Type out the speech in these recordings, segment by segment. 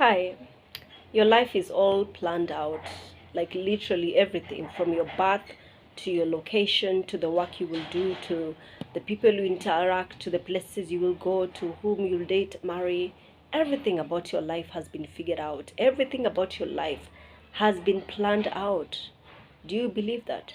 Hi, your life is all planned out, like literally everything from your birth to your location to the work you will do to the people you interact to the places you will go to whom you'll date, marry. Everything about your life has been figured out. Everything about your life has been planned out. Do you believe that?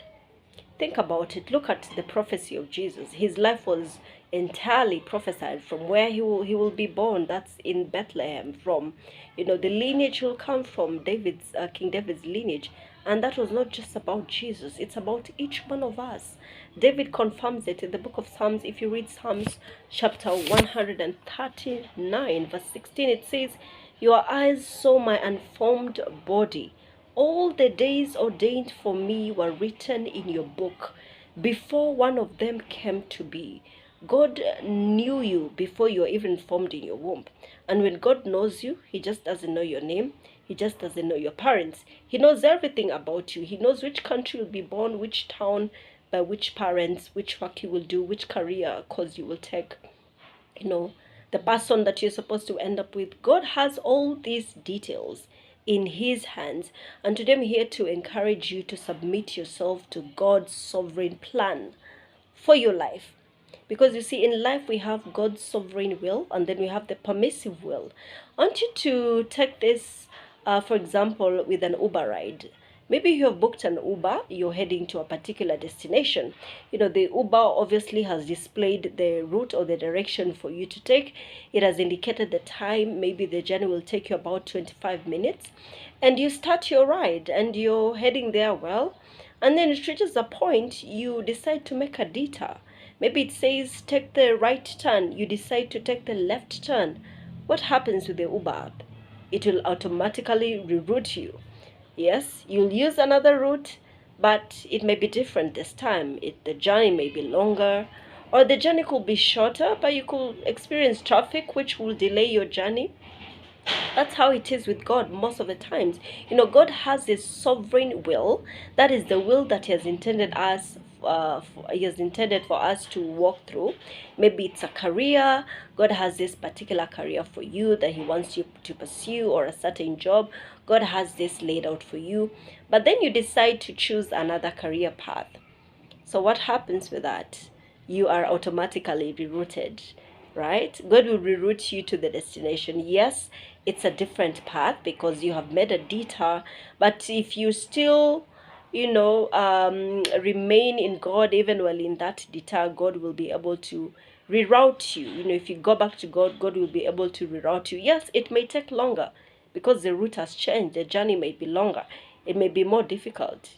Think about it. Look at the prophecy of Jesus. His life was entirely prophesied from where he will be born. That's in Bethlehem. From, the lineage will come from David's King David's lineage, and that was not just about Jesus. It's about each one of us. David confirms it in the book of Psalms. If you read Psalms chapter 139, verse 16, it says, "Your eyes saw my unformed body. All the days ordained for me were written in your book before one of them came to be." God knew you before you were even formed in your womb. And when God knows you, He just doesn't know your name. He just doesn't know your parents. He knows everything about you. He knows which country you'll be born, which town, by which parents, which work you will do, which career course you will take, you know, the person that you're supposed to end up with. God has all these details in His hands. And today I'm here to encourage you to submit yourself to God's sovereign plan for your life. Because you see, in life we have God's sovereign will and then we have the permissive will. I want you to take this, for example, with an Uber ride. Maybe you have booked an Uber, you're heading to a particular destination. The Uber obviously has displayed the route or the direction for you to take. It has indicated the time. Maybe the journey will take you about 25 minutes. And you start your ride and you're heading there well. And then it reaches a point you decide to make a detour. Maybe it says take the right turn. You decide to take the left turn. What happens with the Uber app? It will automatically reroute you. Yes, you'll use another route, but it may be different this time. The journey may be longer, or the journey could be shorter, but you could experience traffic which will delay your journey. That's how it is with God most of the times. God has a sovereign will. That is the will that He has intended us. He has intended for us to walk through. Maybe it's a career. God has this particular career for you that He wants you to pursue, or a certain job. God has this laid out for you. But then you decide to choose another career path. So what happens with that? You are automatically rerouted, right? God will reroute you to the destination. Yes, it's a different path because you have made a detour, but if you still, remain in God, even while in that detour, God will be able to reroute you. If you go back to God, God will be able to reroute you. Yes, it may take longer because the route has changed. The journey may be longer. It may be more difficult.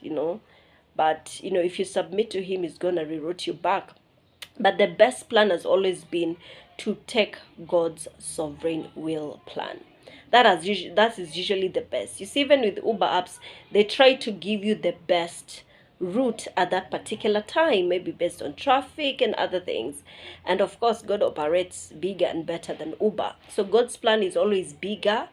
But if you submit to Him, He's gonna reroute you back. But the best plan has always been to take God's sovereign will plan. That is usually the best. You see, even with Uber apps, they try to give you the best route at that particular time, maybe based on traffic and other things. And of course, God operates bigger and better than Uber. So God's plan is always bigger,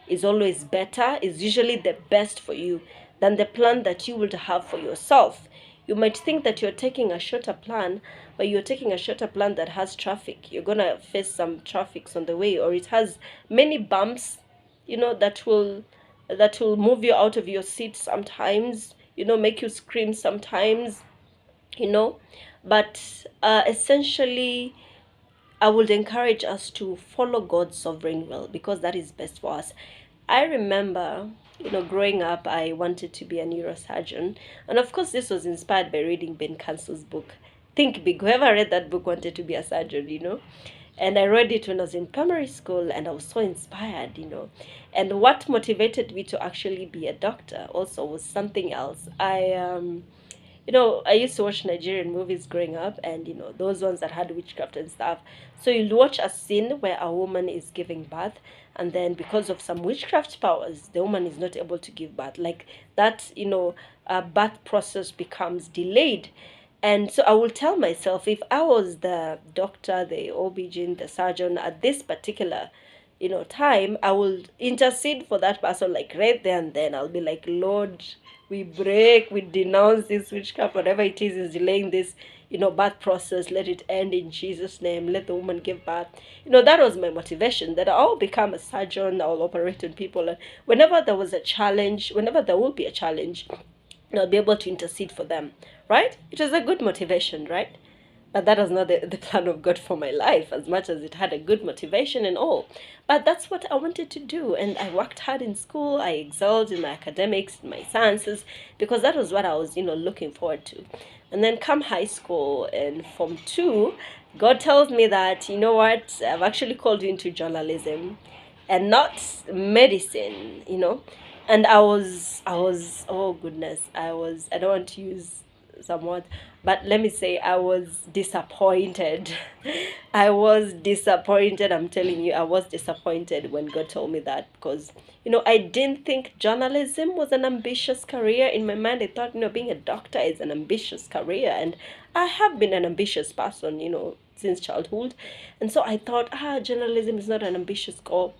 is always better, is usually the best for you than the plan that you would have for yourself. You might think that you're taking a shorter plan, but you're taking a shorter plan that has traffic. You're gonna face some traffics on the way, or it has many bumps, that will move you out of your seat sometimes, make you scream sometimes, you know. But essentially, I would encourage us to follow God's sovereign will because that is best for us. I remember, growing up, I wanted to be a neurosurgeon. And of course, this was inspired by reading Ben Cancel's book, Think Big. Whoever read that book wanted to be a surgeon. And I read it when I was in primary school and I was so inspired. And what motivated me to actually be a doctor also was something else. I used to watch Nigerian movies growing up, and those ones that had witchcraft and stuff. So you'll watch a scene where a woman is giving birth, and then because of some witchcraft powers, the woman is not able to give birth. Like that, birth process becomes delayed. And so I will tell myself, if I was the doctor, the OB-GYN, the surgeon at this particular time, I will intercede for that person, like right there and then. I'll be like, Lord, we denounce this witchcraft, whatever it is delaying this, birth process, let it end in Jesus' name, let the woman give birth. That was my motivation, that I'll become a surgeon, I'll operate on people. And whenever there was a challenge, whenever there will be a challenge, I'll be able to intercede for them, right? It was a good motivation, right? But that was not the plan of God for my life, as much as it had a good motivation and all. But that's what I wanted to do. And I worked hard in school. I excelled in my academics, in my sciences, because that was what I was, looking forward to. And then come high school and Form 2, God tells me that, you know what, I've actually called you into journalism and not medicine. And I was, oh goodness, I don't want to use some words, but let me say I was disappointed. I was disappointed. I'm telling you, I was disappointed when God told me that, because I didn't think journalism was an ambitious career. In my mind, I thought, being a doctor is an ambitious career, and I have been an ambitious person, since childhood. And so I thought, journalism is not an ambitious goal.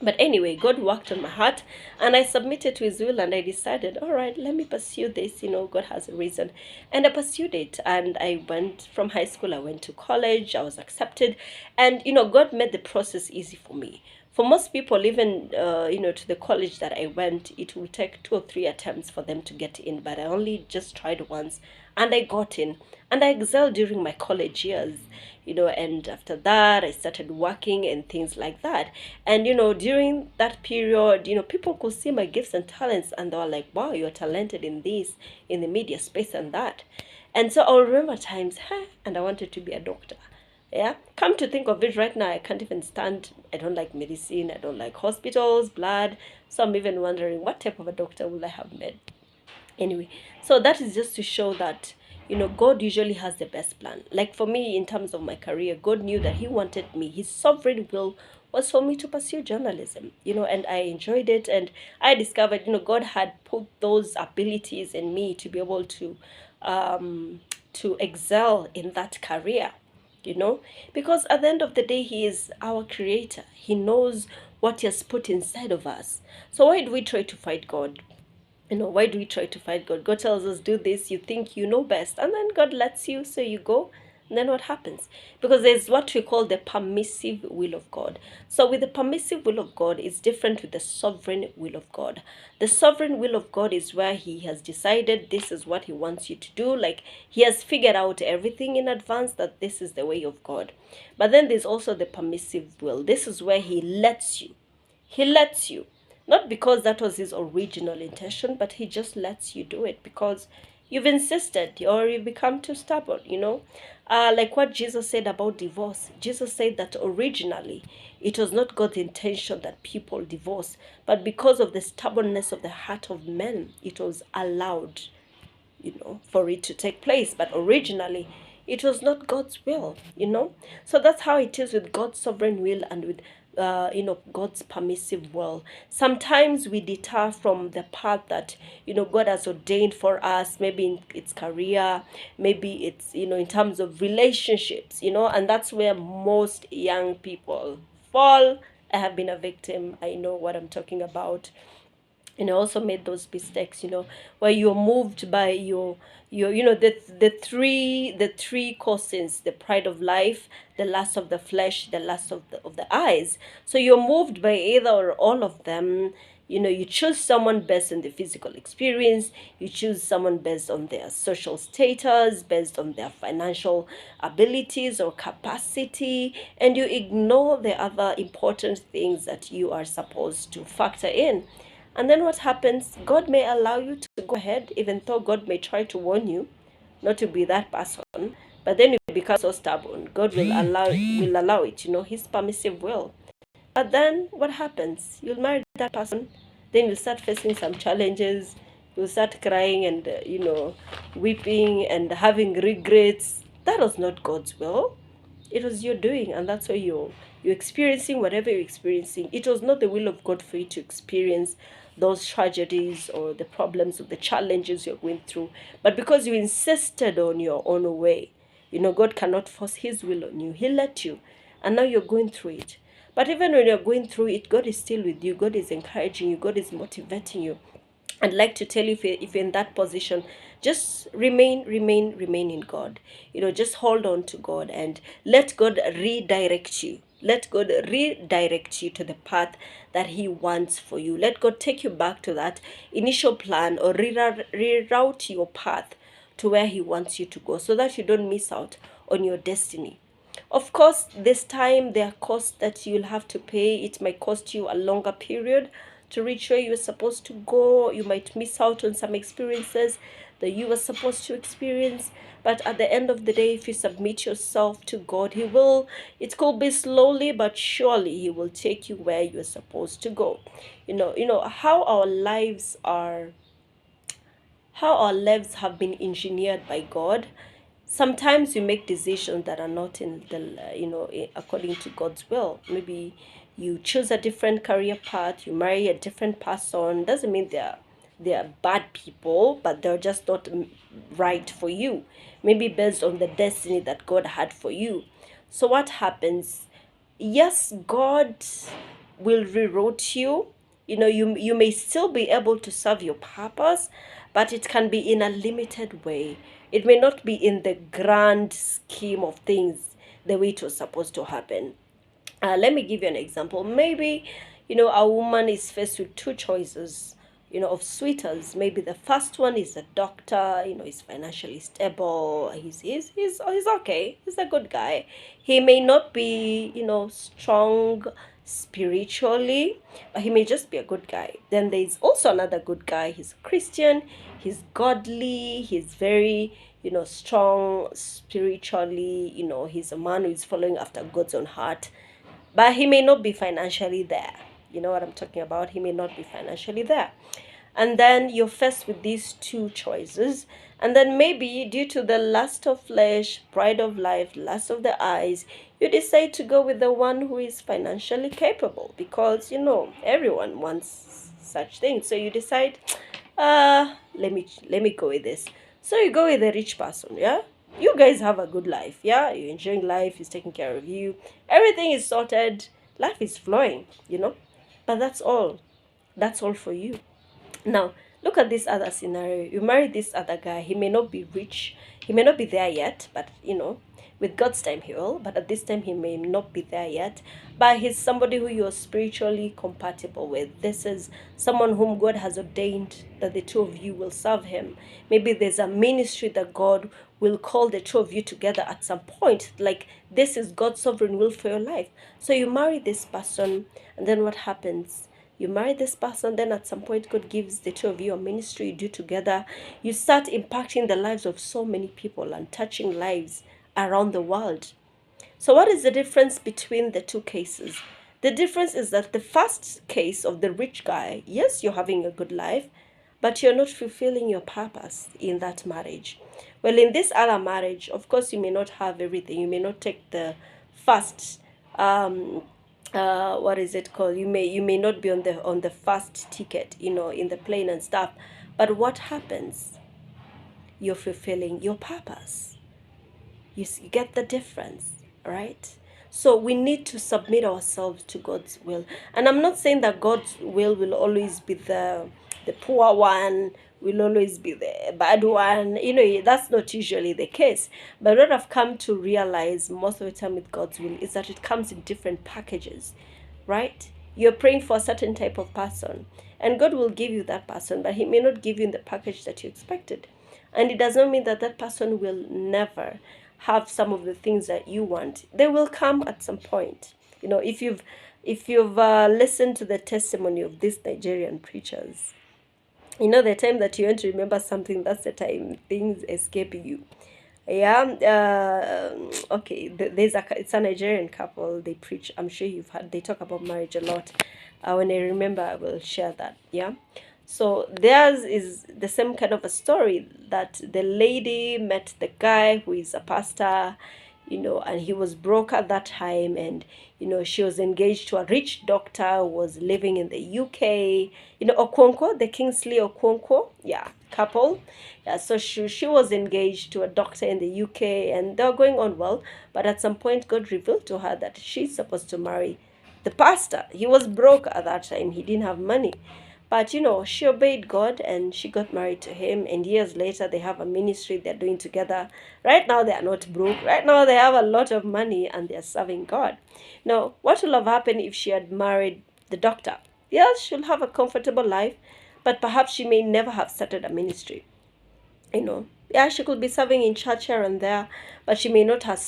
But anyway, God worked on my heart, and I submitted to His will, and I decided, all right, let me pursue this. God has a reason. And I pursued it. And I went from high school, I went to college, I was accepted. And, God made the process easy for me. For most people, even, to the college that I went, it will take 2 or 3 attempts for them to get in. But I only just tried once, and I got in. And I excelled during my college years. And after that I started working and things like that. And during that period, people could see my gifts and talents, and they were like, wow, you're talented in this, in the media space and that. And so I'll remember times, and I wanted to be a doctor. Yeah, come to think of it, right now I can't even stand, I don't like medicine, I don't like hospitals, blood. So I'm even wondering, what type of a doctor will I have made? Anyway, so that is just to show that God usually has the best plan. Like for me, in terms of my career, God knew that He wanted me, His sovereign will was for me to pursue journalism, and I enjoyed it. And I discovered, God had put those abilities in me to be able to excel in that career, because at the end of the day, He is our creator. He knows what He has put inside of us. So why do we try to fight God? Why do we try to fight God? God tells us, do this, you think you know best, and then God lets you, so you go. And then what happens? Because there's what we call the permissive will of God. So with the permissive will of God, it's different with the sovereign will of God. The sovereign will of God is where He has decided this is what He wants you to do. Like He has figured out everything in advance, that this is the way of God. But then there's also the permissive will. This is where He lets you. He lets you. Not because that was His original intention, but He just lets you do it because you've insisted, or you become too stubborn. Like what Jesus said about divorce. Jesus said that originally it was not God's intention that people divorce, but because of the stubbornness of the heart of men, it was allowed, for it to take place. But originally, it was not God's will. So that's how it is with God's sovereign will and with God's permissive will. Sometimes we deter from the path that God has ordained for us, maybe in its career, maybe it's in terms of relationships, and that's where most young people fall. I have been a victim. I know what I'm talking about. And I also made those mistakes, where you're moved by your the three causes: the pride of life, the lust of the flesh, the lust of the eyes. So you're moved by either or all of them. You choose someone based on the physical experience, you choose someone based on their social status, based on their financial abilities or capacity, and you ignore the other important things that you are supposed to factor in. And then what happens? God may allow you to go ahead, even though God may try to warn you not to be that person. But then you become so stubborn. God will allow it, His permissive will. But then what happens? You'll marry that person, then you'll start facing some challenges. You'll start crying and weeping and having regrets. That was not God's will. It was your doing, and that's why you're experiencing whatever you're experiencing. It was not the will of God for you to experience those tragedies or the problems or the challenges you're going through. But because you insisted on your own way, God cannot force His will on you. He let you, and now you're going through it. But even when you're going through it, God is still with you. God is encouraging you. God is motivating you. I'd like to tell you, if you're in that position, just remain in God. Just hold on to God and let God redirect you. Let God redirect you to the path that He wants for you. Let God take you back to that initial plan, or reroute your path to where He wants you to go, so that you don't miss out on your destiny. Of course, this time there are costs that you'll have to pay. It might cost you a longer period to reach where you're supposed to go. You might miss out on some experiences that you were supposed to experience. But at the end of the day, if you submit yourself to God, He will, it could be slowly, but surely He will take you where you're supposed to go. How our lives have been engineered by God. Sometimes you make decisions that are not in the according to God's will. Maybe you choose a different career path, you marry a different person. Doesn't mean they're bad people, but they're just not right for you. Maybe based on the destiny that God had for you. So what happens? Yes, God will reroute you. You may still be able to serve your purpose, but it can be in a limited way. It may not be in the grand scheme of things the way it was supposed to happen. Let me give you an example. Maybe, a woman is faced with two choices, of suitors. Maybe the first one is a doctor, he's financially stable, he's okay, he's a good guy. He may not be, strong spiritually, but he may just be a good guy. Then there's also another good guy. He's a Christian, he's godly, he's very, strong spiritually. He's a man who is following after God's own heart, but he may not be financially there. You know what I'm talking about? He may not be financially there. And then you're faced with these two choices. And then maybe due to the lust of flesh, pride of life, lust of the eyes, you decide to go with the one who is financially capable, because everyone wants such things. So you decide, let me go with this. So you go with a rich person, yeah? You guys have a good life, yeah? You're enjoying life, he's taking care of you. Everything is sorted, life is flowing. But that's all. That's all for you. Now, look at this other scenario. You marry this other guy. He may not be rich. He may not be there yet, but with God's time he will. But at this time he may not be there yet. But he's somebody who you're spiritually compatible with. This is someone whom God has ordained that the two of you will serve him. Maybe there's a ministry that God will call the two of you together at some point. Like, this is God's sovereign will for your life. So you marry this person, and then what happens? You marry this person, then at some point God gives the two of you a ministry, you do together. You start impacting the lives of so many people and touching lives around the world. So what is the difference between the two cases? The difference is that the first case of the rich guy, yes, you're having a good life, but you're not fulfilling your purpose in that marriage. Well, in this other marriage, of course, you may not have everything. You may not take the first what is it called, you may not be on the first ticket, in the plane and stuff. But what happens? You're fulfilling your purpose. You get the difference, right? So we need to submit ourselves to God's will. And I'm not saying that God's will always be the poor one, will always be the bad one. That's not usually the case. But what I've come to realize most of the time with God's will is that it comes in different packages, right? You're praying for a certain type of person, and God will give you that person, but he may not give you in the package that you expected. And it does not mean that that person will never have some of the things that you want. They will come at some point. If you've listened to the testimony of these Nigerian preachers, the time that you want to remember something, that's the time things escape you. Yeah. Okay. It's a Nigerian couple. They preach. I'm sure you've heard. They talk about marriage a lot. When I remember, I will share that. Yeah. So theirs is the same kind of a story, that the lady met the guy who is a pastor, and he was broke at that time, and she was engaged to a rich doctor who was living in the UK. Okonkwo, the Kingsley Okonkwo, yeah, couple. Yeah, so she was engaged to a doctor in the UK, and they were going on well. But at some point, God revealed to her that she's supposed to marry the pastor. He was broke at that time. He didn't have money. But she obeyed God and she got married to him. And years later, they have a ministry they're doing together. Right now, they are not broke. Right now, they have a lot of money and they're serving God. Now, what will have happened if she had married the doctor? Yes, she'll have a comfortable life, but perhaps she may never have started a ministry. Yeah, she could be serving in church here and there, but she may not have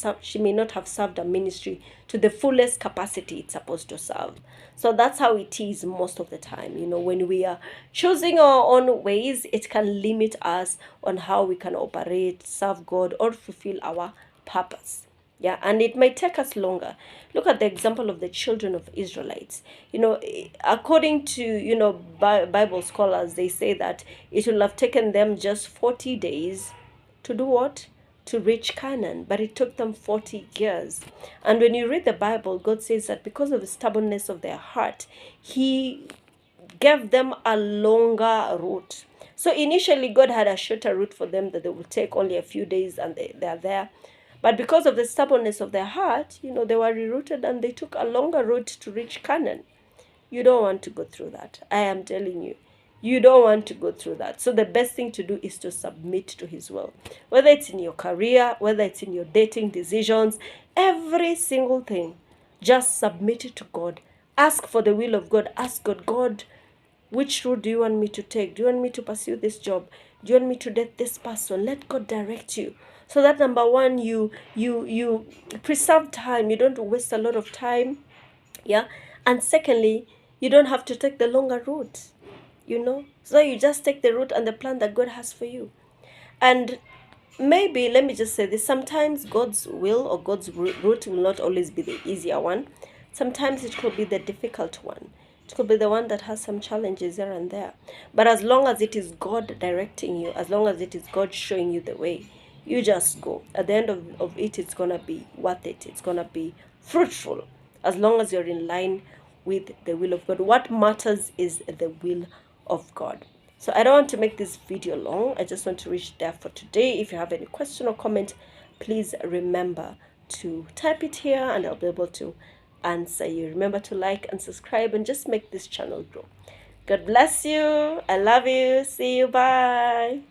served a ministry to the fullest capacity it's supposed to serve. So that's how it is most of the time. When we are choosing our own ways, it can limit us on how we can operate, serve God, or fulfill our purpose. Yeah, and it might take us longer. Look at the example of the children of Israelites. According to Bible scholars, they say that it will have taken them just 40 days to do what? To reach Canaan, but it took them 40 years. And when you read the Bible, God says that because of the stubbornness of their heart, He gave them a longer route. So initially, God had a shorter route for them that they would take only a few days and they're there. But because of the stubbornness of their heart, they were rerouted and they took a longer route to reach Canaan. You don't want to go through that. I am telling you. You don't want to go through that. So the best thing to do is to submit to His will. Whether it's in your career, whether it's in your dating decisions, every single thing, just submit it to God. Ask for the will of God. Ask God, God, which route do you want me to take? Do you want me to pursue this job? Do you want me to date this person? Let God direct you. So that number one, you preserve time. You don't waste a lot of time. Yeah. And secondly, you don't have to take the longer route. So you just take the route and the plan that God has for you. And maybe, let me just say this, sometimes God's will or God's route will not always be the easier one. Sometimes it could be the difficult one. It could be the one that has some challenges here and there. But as long as it is God directing you, as long as it is God showing you the way, you just go. At the end of it, it's going to be worth it. It's going to be fruitful. As long as you're in line with the will of God. What matters is the will of God. So I don't want to make this video long. I just want to reach there for today. If you have any question or comment, please remember to type it here and I'll be able to answer you. Remember to like and subscribe and just make this channel grow. God bless you. I love you. See you. Bye.